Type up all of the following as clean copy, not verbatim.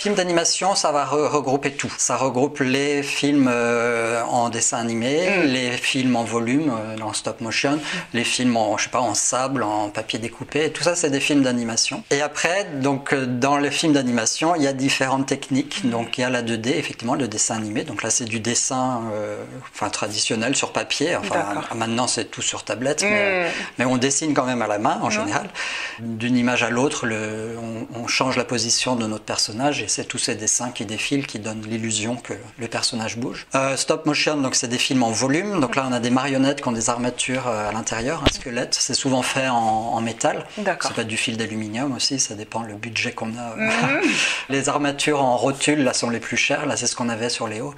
Film d'animation, ça va regrouper tout. Ça regroupe les films en dessin animé, les films en volume, en stop motion, les films en sable, en papier découpé. Tout ça, c'est des films d'animation. Et après, donc, dans les films d'animation, il y a différentes techniques. Donc, il y a la 2D, effectivement, le dessin animé. Donc là, c'est du dessin traditionnel sur papier. Enfin, maintenant, c'est tout sur tablette, mais on dessine quand même à la main, en général. D'une image à l'autre, on change la position de notre personnage. C'est tous ces dessins qui défilent, qui donnent l'illusion que le personnage bouge. Stop motion, donc c'est des films en volume. Donc là, on a des marionnettes qui ont des armatures à l'intérieur, un squelette. C'est souvent fait en métal. Ça peut être du fil d'aluminium aussi, ça dépend le budget qu'on a. Les armatures en rotule, là, sont les plus chères. Là, c'est ce qu'on avait sur Léo.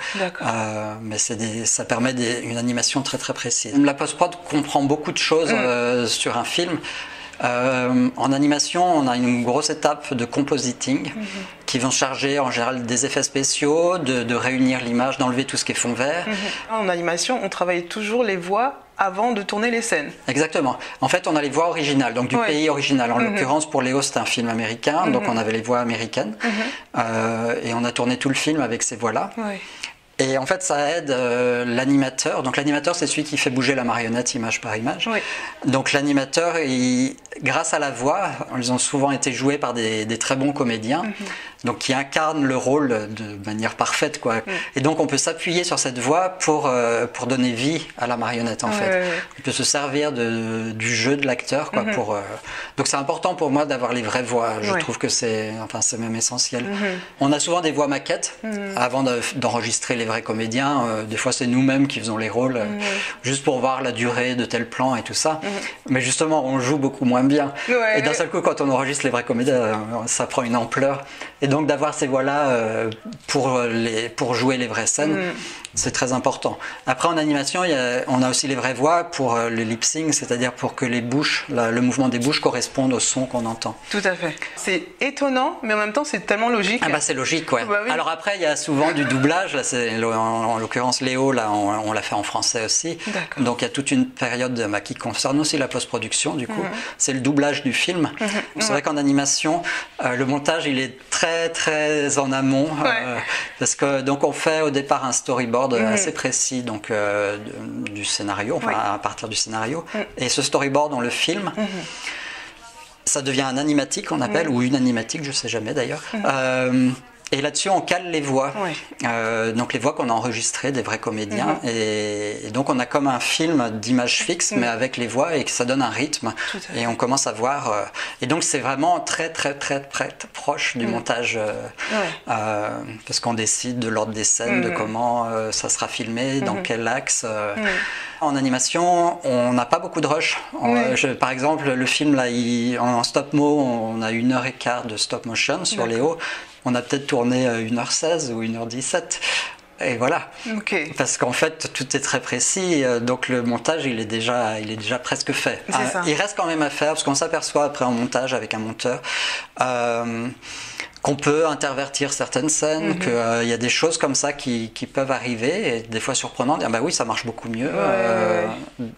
Mais ça permet une animation très très précise. La post-prod comprend beaucoup de choses sur un film. En animation, on a une grosse étape de compositing qui vont charger en général des effets spéciaux, de réunir l'image, d'enlever tout ce qui est fond vert. En animation, on travaille toujours les voix avant de tourner les scènes. Exactement. En fait, on a les voix originales, donc du pays original. En l'occurrence, pour Léo, c'est un film américain, donc on avait les voix américaines. Et on a tourné tout le film avec ces voix-là. Et en fait, ça aide l'animateur. Donc l'animateur, c'est celui qui fait bouger la marionnette image par image. Donc l'animateur, grâce à la voix, ils ont souvent été joués par des très bons comédiens, donc qui incarnent le rôle de manière parfaite, quoi. Et donc on peut s'appuyer sur cette voix pour donner vie à la marionnette, en fait. On peut se servir du jeu de l'acteur, quoi. Donc c'est important pour moi d'avoir les vraies voix. Je trouve que c'est même essentiel. On a souvent des voix maquettes avant d'enregistrer les vrais comédiens. Des fois, c'est nous-mêmes qui faisons les rôles, juste pour voir la durée de tel plan et tout ça. Mais justement, on joue beaucoup moins bien. Et d'un seul coup, quand on enregistre les vrais comédiens, ça prend une ampleur. Et donc, d'avoir ces voix-là pour jouer les vraies scènes, c'est très important. Après, en animation, on a aussi les vraies voix pour le lip-sync, c'est-à-dire pour que les bouches, le mouvement des bouches corresponde au son qu'on entend. Tout à fait. C'est étonnant, mais en même temps, c'est tellement logique. C'est logique, ouais. Alors après, il y a souvent du doublage. Là, en l'occurrence, Léo, là, on l'a fait en français aussi. Donc, il y a toute une période qui concerne aussi la post-production, du coup. C'est le doublage du film. C'est vrai qu'en animation, le montage, il est très, très en amont. Parce que, donc, on fait au départ un storyboard assez précis donc, du scénario, à partir du scénario. Et ce storyboard, on le filme. Ça devient un animatique, on appelle, ou une animatique, je ne sais jamais d'ailleurs. Et là-dessus, on cale les voix. Donc les voix qu'on a enregistrées des vrais comédiens. Et donc on a comme un film d'image fixe, mais avec les voix, et que ça donne un rythme. Et on commence à voir. Et donc c'est vraiment très, très, très, très proche du montage. Parce qu'on décide de l'ordre des scènes, de comment ça sera filmé, dans quel axe. En animation, on n'a pas beaucoup de rush. Par exemple, le film, là, en stop-mo, on a 1h15 de stop-motion sur Léo. On a peut-être tourné 1h16 ou 1h17. Et voilà. Parce qu'en fait, tout est très précis. Donc le montage, il est déjà presque fait. Il reste quand même à faire, parce qu'on s'aperçoit après en montage avec un monteur qu'on peut intervertir certaines scènes, qu'il y a des choses comme ça qui peuvent arriver, et des fois surprenantes, dire oui, ça marche beaucoup mieux.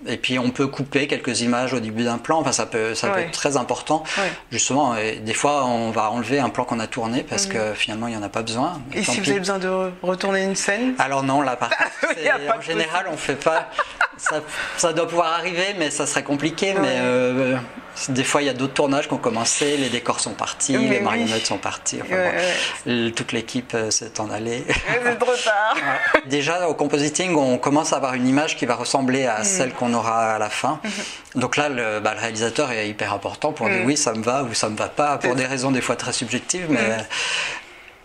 Et puis on peut couper quelques images au début d'un plan, ça peut être très important, justement. Et des fois, on va enlever un plan qu'on a tourné parce que finalement, il n'y en a pas besoin. Et si vous avez besoin de retourner une scène? Alors non, là par contre, en général, on ne fait pas... Ça doit pouvoir arriver, mais ça serait compliqué. Mais des fois, il y a d'autres tournages qui ont commencé, les décors sont partis, les marionnettes sont parties. Toute l'équipe s'est en allée. C'est trop tard. Déjà, au compositing, on commence à avoir une image qui va ressembler à celle qu'on aura à la fin. Donc là, le réalisateur est hyper important pour dire oui, ça me va ou ça me va pas, pour des raisons des fois très subjectives, mais...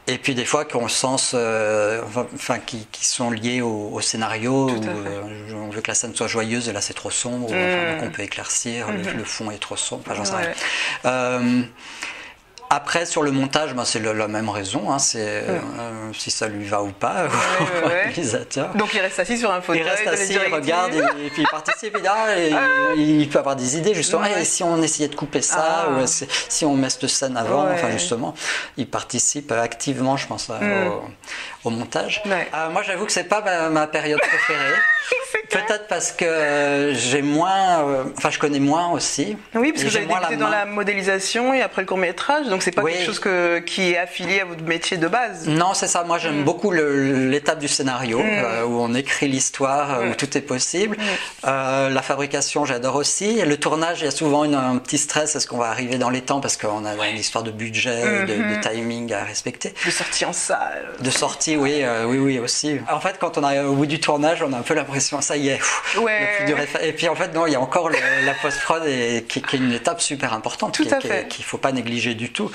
Et puis des fois qu'on sens, qui sont liés au scénario, où on veut que la scène soit joyeuse et là c'est trop sombre, donc on peut éclaircir, le fond est trop sombre, j'en sais rien. Après, sur le montage, c'est la même raison, si ça lui va ou pas au réalisateur. Donc il reste assis sur un fauteuil. Il reste assis, il regarde et puis il participe. Il peut avoir des idées, justement. Et si on essayait de couper ça, ou si on met cette scène avant, justement, il participe activement, je pense, au montage. Moi, j'avoue que c'est pas ma période préférée. Peut-être parce que j'ai moins, enfin je connais moins aussi. Oui, parce que vous avez débuté dans la modélisation et après le court-métrage, donc c'est pas quelque chose qui est affilié à votre métier de base. Non, c'est ça. Moi, j'aime beaucoup l'étape du scénario, où on écrit l'histoire, où tout est possible. La fabrication, j'adore aussi. Et le tournage, il y a souvent un petit stress. Est-ce qu'on va arriver dans les temps? Parce qu'on a une histoire de budget, de timing à respecter. De sortie en salle. De sortie, oui, oui aussi. En fait, quand on est au bout du tournage, on a un peu l'impression, ça y est. Et puis en fait, non, il y a encore la post-prod qui est une étape super importante, qu'il ne faut pas négliger du tout.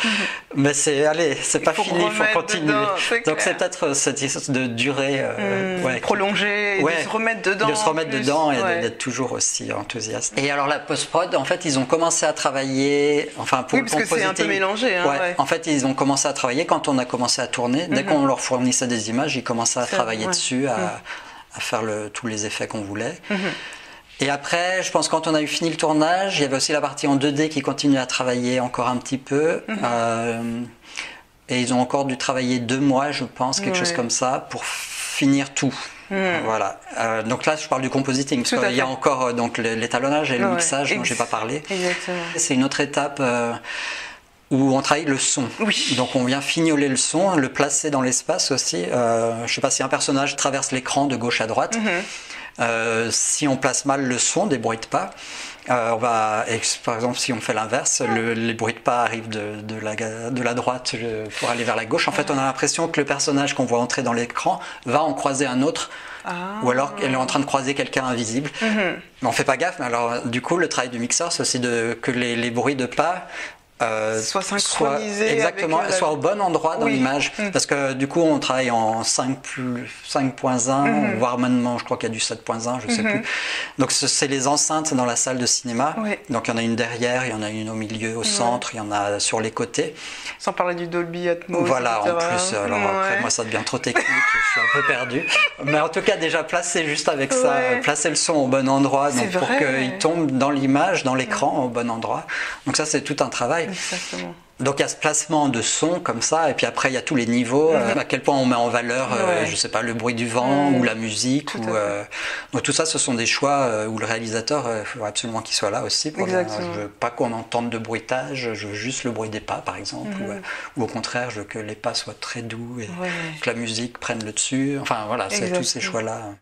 Mais c'est pas fini, il faut continuer. Donc c'est peut-être cette histoire de durée prolonger, et de se remettre dedans. De se remettre dedans et d'être toujours aussi enthousiaste. Et alors la post-prod, en fait, ils ont commencé à travailler, enfin pour le parce que c'est un peu mélangé. En fait, ils ont commencé à travailler quand on a commencé à tourner. Dès qu'on leur fournissait des images, ils commençaient à travailler dessus, à faire tous les effets qu'on voulait. Et après, je pense quand on a eu fini le tournage, il y avait aussi la partie en 2D qui continuait à travailler encore un petit peu. Et ils ont encore dû travailler 2 mois, je pense, quelque chose comme ça, pour finir tout. Voilà. Donc là, je parle du compositing, parce qu'il y a encore donc, l'étalonnage et le mixage dont je n'ai pas parlé. Exactement. C'est une autre étape où on travaille le son. Donc on vient fignoler le son, le placer dans l'espace aussi. Je ne sais pas si un personnage traverse l'écran de gauche à droite. Si on place mal le son des bruits de pas, par exemple, si on fait l'inverse, les bruits de pas arrivent de la droite pour aller vers la gauche. En fait, on a l'impression que le personnage qu'on voit entrer dans l'écran va en croiser un autre, ou alors qu'elle est en train de croiser quelqu'un invisible. Mais on fait pas gaffe. Mais alors, du coup, le travail du mixeur, c'est aussi que les bruits de pas soit synchronisé soit au bon endroit dans l'image, parce que du coup on travaille en 5.1, voire maintenant je crois qu'il y a du 7.1, je sais plus. Donc c'est les enceintes dans la salle de cinéma, donc il y en a une derrière, il y en a une au milieu, au centre, il y en a sur les côtés, sans parler du Dolby Atmos, voilà, etc. En plus, alors après moi ça devient trop technique, je suis un peu perdu, mais en tout cas déjà placer juste avec ça, placer le son au bon endroit, donc pour qu'il tombe dans l'image, dans l'écran au bon endroit, donc ça c'est tout un travail. Exactement. Donc il y a ce placement de son comme ça, et puis après il y a tous les niveaux, à quel point on met en valeur, je sais pas, le bruit du vent ou la musique, donc tout ça, ce sont des choix où le réalisateur, il faut absolument qu'il soit là aussi. Je veux pas qu'on entende de bruitage, je veux juste le bruit des pas par exemple, ou au contraire, je veux que les pas soient très doux et que la musique prenne le dessus. Enfin voilà, c'est tous ces choix-là.